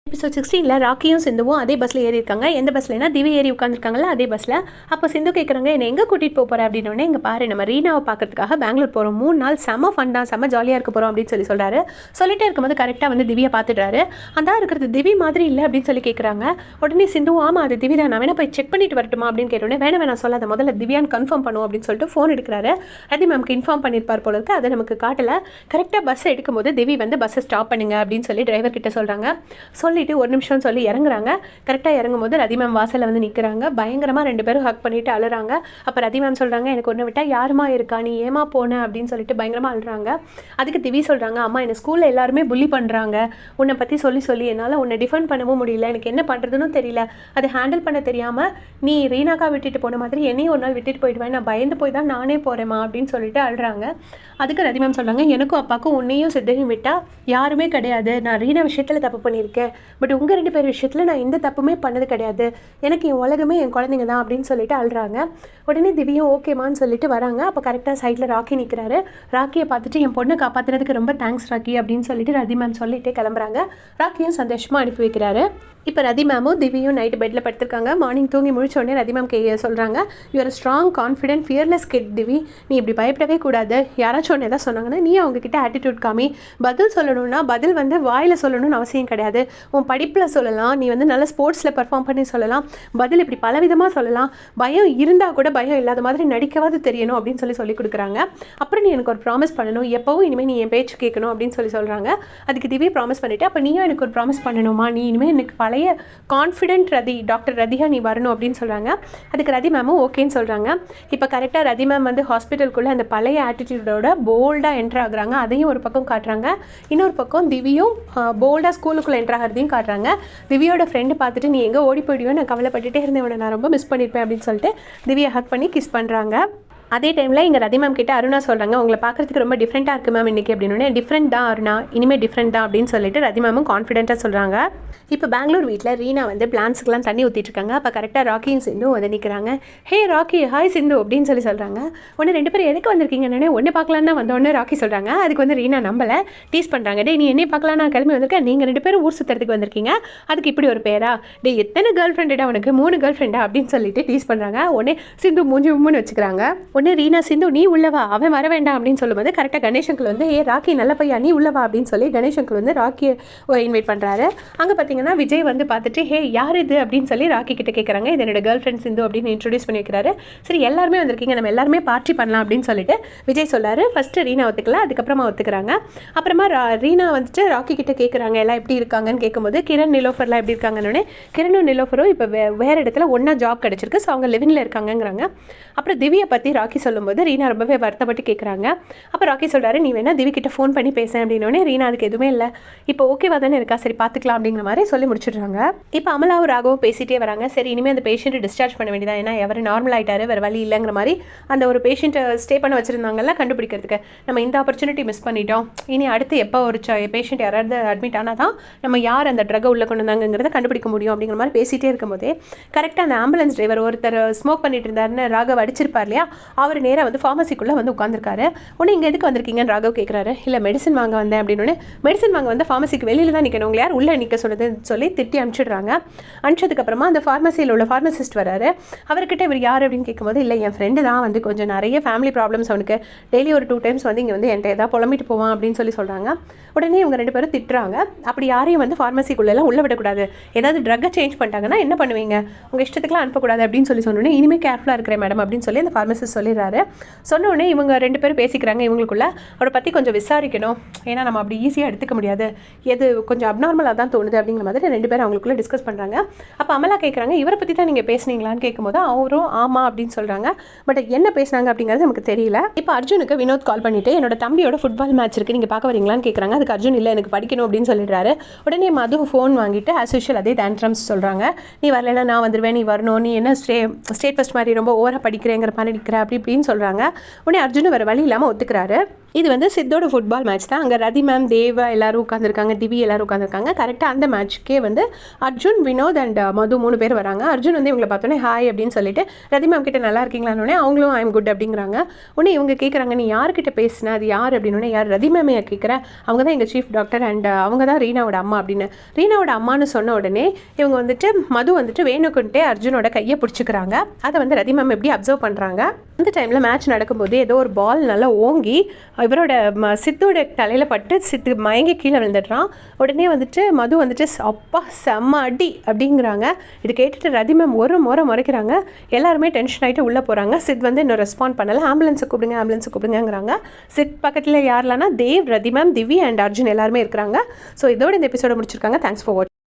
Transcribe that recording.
Episode 16ல ராக்கியும் சிந்துவும் அதே பஸ்ஸில் ஏறி இருக்காங்க. எந்த பஸ்லனா திவி ஏறி உட்காந்துருக்காங்களா அதே பஸ்ஸில். அப்போ சிந்து கேட்குறாங்க, என்னை எங்கே கூட்டிகிட்டு போகிற அப்படின்னோடனே, இங்கே பாரு நம்ம ரீனாவை பார்க்கறதுக்காக பெங்களூர் போகிறோம், 3 நாள் செம்ம ஃபன் தான், செம்ம ஜாலியாக இருக்க போகிறோம் அப்படின்னு சொல்கிறாரு. சொல்லிட்டே இருக்கும்போது கரெக்டாக வந்து திவியை பார்த்துட்டாரு. அந்த இருக்கிறது திவி மாதிரி இல்லை அப்படின்னு சொல்லி கேட்குறாங்க. உடனே சிந்து, ஆமாம் அது திவி தான், நான் வேணா போய் செக் பண்ணிட்டு வரட்டுமா அப்படின்னு கேட்டோடனே, வேணாம் சொல்லாத, முதல்ல திவ்யான்னு கன்ஃபார்ம் பண்ணுவோம் அப்படின்னு சொல்லிட்டு ஃபோன் எடுக்கிறாரு. ரதி மேம்க்கு இன்ஃபார்ம் பண்ணியிருப்பார் போல இருக்கு, அதை நமக்கு காட்டலை. கரெக்டாக பஸ் எடுக்கும்போது திவி வந்து பஸ்ஸை ஸ்டாப் பண்ணுங்க அப்படின்னு சொல்லி டிரைவர் கிட்ட சொல்கிறாங்க. சொல்லிட்டு ஒரு நிமிஷம் சொல்லி இறங்குறாங்க. கரெக்டாக இறங்கும் போது ரதி மேம் வாசலில் வந்து நிற்கிறாங்க. பயங்கரமாக 2 பேரும் ஹக் பண்ணிட்டு அழுறாங்க. அப்போ ரதி மேம் சொல்கிறாங்க, எனக்கு ஒன்று விட்டால் யாருமா இருக்கா, நீ ஏமா போன அப்படின்னு சொல்லிட்டு பயங்கரமாக அழுறாங்க. அதுக்கு திவி சொல்கிறாங்க, அம்மா என்னை ஸ்கூலில் எல்லாருமே புள்ளி பண்ணுறாங்க, உன்னை பற்றி சொல்லி என்னால் உன்னை டிஃபெண்ட் பண்ணவும் முடியல, எனக்கு என்ன பண்ணுறதுன்னு தெரியல, அதை ஹேண்டில் பண்ண தெரியாமல் நீ ரீனாக்கா விட்டுட்டு போன மாதிரி என்னையும் ஒரு நாள் விட்டுட்டு போயிடுவேன், நான் பயந்து போய் தான் நானே போகிறேம்மா அப்படின்னு சொல்லிட்டு அழுறாங்க. அதுக்கு ரதி மேம் சொல்கிறாங்க, எனக்கும் அப்பாவுக்கும் உன்னையும் சித்தையும் விட்டால் யாருமே கிடையாது, நான் ரீனா விஷயத்தில் தப்பு பண்ணியிருக்கேன், பட் உங்கள் 2 பேர் விஷயத்தில் நான் எந்த தப்புமே பண்ணது கிடையாது, எனக்கு என் உலகமே என் குழந்தைங்க தான் அப்படின்னு சொல்லிட்டு அழுறாங்க. உடனே திவியும் ஓகேமான்னு சொல்லிட்டு வராங்க. அப்போ கரெக்டாக சைடில் ராக்கி நிற்கிறாரு. ராக்கியை பார்த்துட்டு, என் பொண்ணை காப்பாற்றுறதுக்கு ரொம்ப தேங்க்ஸ் ராக்கி அப்படின்னு சொல்லிட்டு ரதி மேம் சொல்லிட்டே கிளம்புறாங்க. ராக்கியும் சந்தோஷமாக அனுப்பி வைக்கிறாரு. இப்போ ரதி மேமும் திவியும் நைட்டு பெட்டில் படுத்திருக்காங்க. மார்னிங் தூங்கி முழிச்ச உடனே ரதி மேம் சொல்கிறாங்க, you're strong confident fearless kid Divi, நீ இப்படி பயப்படவே கூடாது, யாராச்சும் ஒன்று எதாவது சொன்னாங்கன்னா நீ அவங்கக்கிட்ட ஆட்டிடியூட் காமி, பதில் சொல்லணும்னா பதில் வந்து வாயில் சொல்லணும்னு அவசியம் கிடையாது, உன் படிப்பில் சொல்லலாம், நீ வந்து நல்ல ஸ்போர்ட்ஸில் பர்ஃபார்ம் பண்ணி சொல்லலாம், பதில் இப்படி பலவிதமாக சொல்லலாம், பயம் இருந்தால் கூட பயம் இல்லாத மாதிரி நடிக்கவாது தெரியணும் அப்படின்னு சொல்லி கொடுக்குறாங்க. அப்புறம் நீ எனக்கு ஒரு ப்ராமிஸ் பண்ணணும், எப்போவும் இனிமேல் நீ என் பேச்சு கேட்கணும் அப்படின்னு சொல்கிறாங்க. அதுக்கு திவி ப்ராமிஸ் பண்ணிவிட்டு, அப்போ நீயும் எனக்கு ஒரு ப்ராமிஸ் பண்ணணுமா, நீ இனிமேல் எனக்கு பழைய கான்ஃபிடென்ட் ரதி டாக்டர் ரதியா நீ வரணும் அப்படின்னு சொல்கிறாங்க. அதுக்கு ரதி மேமும் ஓகேன்னு சொல்கிறாங்க. இப்போ கரெக்டாக ரதி மேம் வந்து ஹாஸ்பிட்டலுக்குள்ளே அந்த பழைய ஆட்டிடியூடோட போல்டாக என்ட்ரு ஆகுறாங்க. அதையும் ஒரு பக்கம் காட்டுறாங்க. இன்னொரு பக்கம் திவியும் போல்டாக ஸ்கூலுக்குள்ளே என்ட்ரு ஆகிறதையும் காட்டுறாங்க. திவியோட ஃப்ரெண்டு பார்த்துட்டு, நீ எங்கே ஓடி போயிடுவேன், நான் கவலைப்பட்டுட்டே இருந்தேன், உன்னை நான் ரொம்ப மிஸ் பண்ணியிருப்பேன் அப்படின்னு சொல்லிட்டு திவியை ஹக் பண்ணி கிஸ் பண்ணுறாங்க. அதே டைமில் இங்கே ரதி மேம் கிட்ட அருணா சொல்கிறாங்க, உங்களை பார்க்குறதுக்கு ரொம்ப டிஃப்ரெண்ட்டாக இருக்குது மேம் இன்றைக்கி அப்படின்னு. டிஃப்ரெண்ட் தான் அருணா, இனிமேல் டிஃப்ரெண்ட் தான் அப்படின்னு சொல்லிட்டு ரதி மேமும் கான்ஃபிடென்ட்டாக சொல்கிறாங்க. இப்போ பெங்களூர் வீட்டில் ரீனா வந்து பிளான்ஸுக்கெலாம் தண்ணி ஊற்றிட்டுருக்காங்க. அப்போ கரெக்டாக ராக்கியும் சிந்து வந்து நிற்கிறாங்க. ஹே ராக்கி, ஹாய் சிந்து அப்படின்னு சொல்கிறாங்க. ஒன்று 2 பேரும் எதுக்கு வந்திருக்கீங்கன்னு ஒன்று பார்க்கலான்னு தான் வந்தோடனே ராக்கி சொல்கிறாங்க. அதுக்கு வந்து ரீனா நம்பலை, டீஸ் பண்ணுறாங்க. டே நீ என்னை பார்க்கலாம், நான் கிளம்பி வந்திருக்கேன், நீங்கள் 2 பேரும் ஊர் சுற்றுறதுக்கு வந்திருக்கீங்க, அதுக்கு இப்படி ஒரு பேரா, டே எத்தனை கேர்ள் ஃப்ரெண்டா உனக்கு, 3 கேர்ள் ஃப்ரெண்டா அப்படின்னு சொல்லிட்டு டீஸ் பண்ணுறாங்க. உடனே சிந்து மூஞ்சி உம்முன்னு வச்சுக்கிறாங்க. உடனே ரீனா, சிந்து நீ உள்ளவா, அவன் வர வேண்டாம் அப்படின்னு சொல்லும்போது கரெக்டாக கணேஷ் அங்கிள் வந்து, ஏ ராக்கி நல்ல பையா நீ உள்ளவா அப்படின்னு சொல்லி கணேஷ் அங்கிள் வந்து ராக்கியை இன்வைட் பண்ணுறாரு. அங்கே பார்த்தீங்கன்னா விஜய் வந்து பார்த்துட்டு, ஹே யார் இது அப்படின்னு சொல்லி ராக்கி கிட்ட கேட்குறாங்க. இது என்னோட கேர்ள் ஃப்ரெண்ட் சிந்து அப்படின்னு இன்ட்ரடியூஸ் பண்ணி வைக்கிறாரு. சரி எல்லாருமே வந்திருக்கீங்க, நம்ம எல்லாருமே பார்ட்டி பண்ணலாம் அப்படின்னு சொல்லிட்டு விஜய் சொல்லாரு. ஃபஸ்ட்டு ரீனா ஒத்துக்கல, அதுக்கப்புறமா ஒத்துக்கிறாங்க. அப்புறமா ரீனா வந்துட்டு ராக்கி கிட்ட கேட்குறாங்க எல்லாம் எப்படி இருக்காங்கன்னு கேட்கும்போது, கிரண் நிலோஃபர்லாம் எப்படி இருக்காங்கன்னு. கிரணும் நிலோஃபரும் இப்போ வேறு இடத்துல ஒன்றா ஜாப் கிடச்சிருக்கு, ஸோ அவங்க லிவிங்கில் இருக்காங்கங்கிறாங்க. அப்புறம் திவியை பற்றி ராக்கி சொல்லும்போது ரீனா ரொம்பவே வருத்தப்பட்டு கேட்குறாங்க. அப்போ ராக்கி சொல்கிறாரு, நீ வேணா திவி கிட்ட ஃபோன் பண்ணி பேச அப்படின்னோடனே ரீனா அதுக்கு எதுவுமே இல்லை, இப்போ ஓகேவா தானே இருக்கா, சரி பார்த்துக்கலாம் அப்படிங்கிற மாதிரி சொல்லி முடிச்சிடுறாங்க. இப்போ அமலாவும் ராகவும் பேசிகிட்டே வராங்க. சரி இனிமேல் அந்த பேஷண்ட்டை டிஸ்சார்ஜ் பண்ண வேண்டியதான், ஏன்னா எவர் நார்மல் ஆகிட்டாரு, வேறு வழி இல்லைங்கிற மாதிரி அந்த ஒரு பேஷண்ட்டை ஸ்டே பண்ண வச்சுருந்தாங்கல்ல கண்டுபிடிக்கிறதுக்கு, நம்ம இந்த ஆப்பர்ச்சுனிட்டி மிஸ் பண்ணிட்டோம், இனி அடுத்து எப்போ ஒரு பேஷண்ட் யாராவது அட்மிட் ஆனால் தான் நம்ம யார் அந்த ட்ரக்கை உள்ளே கொண்டு வந்தாங்கிறத கண்டுபிடிக்க முடியும் அப்படிங்கிற மாதிரி பேசிகிட்டே இருக்கும்போதே கரெக்டாக அந்த ஆம்புலன்ஸ் டிரைவர் ஒருத்தர் ஸ்மோக் பண்ணிட்டு இருந்தாருன்னு ராகவ் அடிச்சிருப்பார் இல்லையா, அவர் நேராக வந்து ஃபார்மசிக்குள்ளே வந்து உட்காந்துருக்காரு. உடனே இங்கே எதுக்கு வந்திருக்கீங்கன்னு ராகவ் கேட்குறாரு. இல்லை மெடிசன் வாங்க வந்தேன் அப்படின்னு. மெடிசன் வாங்க வந்து ஃபார்மசிக்கு வெளியில் தான் நிற்கணும், உங்களை யார் உள்ளே நிற்க சொல்லுதுன்னு சொல்லி திட்டி அனுப்பிச்சிடுறாங்க. அனுப்பிச்சதுக்கப்புறமா அந்த ஃபார்மசியில் உள்ள ஃபார்மசிஸ்ட் வராரு. அவர்கிட்ட இவர் யார் அப்படின்னு கேட்கும்போது, இல்லை என் ஃப்ரெண்டு தான், வந்து கொஞ்சம் நிறைய ஃபேமிலி ப்ராப்ளம்ஸ் அவனுக்கு, டெய்லி ஒரு 2 டைம்ஸ் வந்து இங்கே வந்து என்கிட்ட ஏதாவது புலம்பிட்டு போவான் அப்படின்னு சொல்கிறாங்க. உடனே இவங்க 2 பேரும் திட்டுறாங்க. அப்படி யாரையும் வந்து ஃபார்மசிக்குள்ளெல்லாம் உள்ளே விடக்கூடாது, ஏதாவது ட்ரக்கை சேஞ்ச் பண்ணிட்டாங்கன்னா என்ன பண்ணுவீங்க, உங்கள் இஷ்டத்துக்குலாம் அனுப்பக்கூடாது அப்படின்னு சொன்னோன்னே, இனிமேல் கேர்ஃபுல்லாக இருக்கிறேன் மேடம் அப்படின்னு சொல்லி அந்த ஃபார்மசிஸ்ட் சொல்லிடுறாரு. சொன்னோடனே இவங்க 2 பேரும் பேசிக்கிறாங்க. இவங்களுக்குள்ள அவரை பற்றி கொஞ்சம் விசாரிக்கணும், ஏன்னா நம்ம அப்படி ஈஸியாக எடுத்துக்க முடியாது, எது கொஞ்சம் அப்நார்மலாக தான் தோணுது அப்படிங்கிற மாதிரி 2 பேரும் அவங்களுக்குள்ள டிஸ்கஸ் பண்ணுறாங்க. அப்போ அமலா கேட்குறாங்க, இவரை பற்றி தான் நீங்கள் பேசுனீங்களான்னு கேட்கும்போது அவரும் ஆமாம் அப்படின்னு சொல்கிறாங்க. பட் என்ன பேசுனாங்க அப்படிங்கிறது நமக்கு தெரியல. இப்போ அர்ஜுனுக்கு வினோத் கால் பண்ணிவிட்டு, என்னோட தம்பியோட ஃபுட்பால் மேட்ச் இருக்குது, நீங்கள் பார்க்க வரீங்களான்னு கேட்குறாங்க. அதுக்கு அர்ஜுன், இல்லை எனக்கு படிக்கணும் அப்படின்னு சொல்லிடுறாரு. உடனே மது ஃபோன் வாங்கிட்டு ஆஸ் யூஷுவல் அதே டேண்ட்ரம்ஸ் சொல்கிறாங்க. நீ வரலைன்னா நான் வந்துடுவேன், நீ வரணும், நீ என்ன ஸ்டேட் ஃபஸ்ட் மாதிரி ரொம்ப ஓவராக படிக்கிறேங்கிற மாதிரி நிற்கிற அப்படி இப்படின்னு சொல்கிறாங்க. உடனே அர்ஜுன் வேறு வழி இல்லாமல் ஒத்துக்கிறாரு. இது வந்து சித்தோட ஃபுட்பால் மேட்ச் தான். அங்கே ரதி மேம், தேவா எல்லாரும் உட்காந்துருக்காங்க, திவி எல்லாரும் உட்காந்துருக்காங்க. கரெக்டாக அந்த மேட்ச்க்கே வந்து அர்ஜுன், வினோத் அண்ட் மது 3 பேர் வராங்க. அர்ஜுன் வந்து இவங்களை பார்த்தோன்னே ஹாய் அப்படின்னு சொல்லிட்டு ரதி மேம் கிட்ட நல்லா இருக்கீங்களான்னு அவங்களும் ஐ எம் குட் அப்படிங்கிறாங்க. உடனே இவங்க கேட்குறாங்க நீ யார்கிட்ட பேசுன, அது யார் அப்படின்னு. யார்? ரதி மேமையை கேட்குறேன். அவங்க தான் எங்கள் சீஃப் டாக்டர் அண்ட் அவங்க தான் ரீனாவோட அம்மா அப்படின்னு. ரீனாவோட அம்மானு சொன்ன உடனே இவங்க வந்துட்டு மது வந்துட்டு வேணுக்குன்ட்டே அர்ஜுனோட கையை பிடிச்சிக்கிறாங்க. அதை வந்து ரதி மேம் எப்படி அப்சர்வ் பண்ணுறாங்க. அந்த டைமில் மேட்ச் நடக்கும்போது ஏதோ ஒரு பால் நல்லா ஓங்கி இவரோட சித்தோட தலையில் பட்டு சித்து மயங்கி கீழே விழுந்துடுறான். உடனே வந்துட்டு மது வந்துட்டு அப்பா செம்ம அடி அப்படிங்கிறாங்க. இது கேட்டுட்டு ரதி மேம் ஒரு முறைக்கிறாங்க. எல்லாருமே டென்ஷன் ஆகிட்டு உள்ளே போகிறாங்க. சித் வந்து இன்னும் ரெஸ்பாண்ட் பண்ணலை. ஆம்புலன்ஸை கூப்பிடுங்கிறாங்க. சித் பக்கத்தில் யாரெல்லாம்னா தேவ், ரதி மேம், திவி அண்ட் அர்ஜுன் எல்லாருமே இருக்கிறாங்க. ஸோ இதோட இந்த எபிசோட முடிச்சிருக்காங்க. தேங்க்ஸ் ஃபார் வாட்சிங்.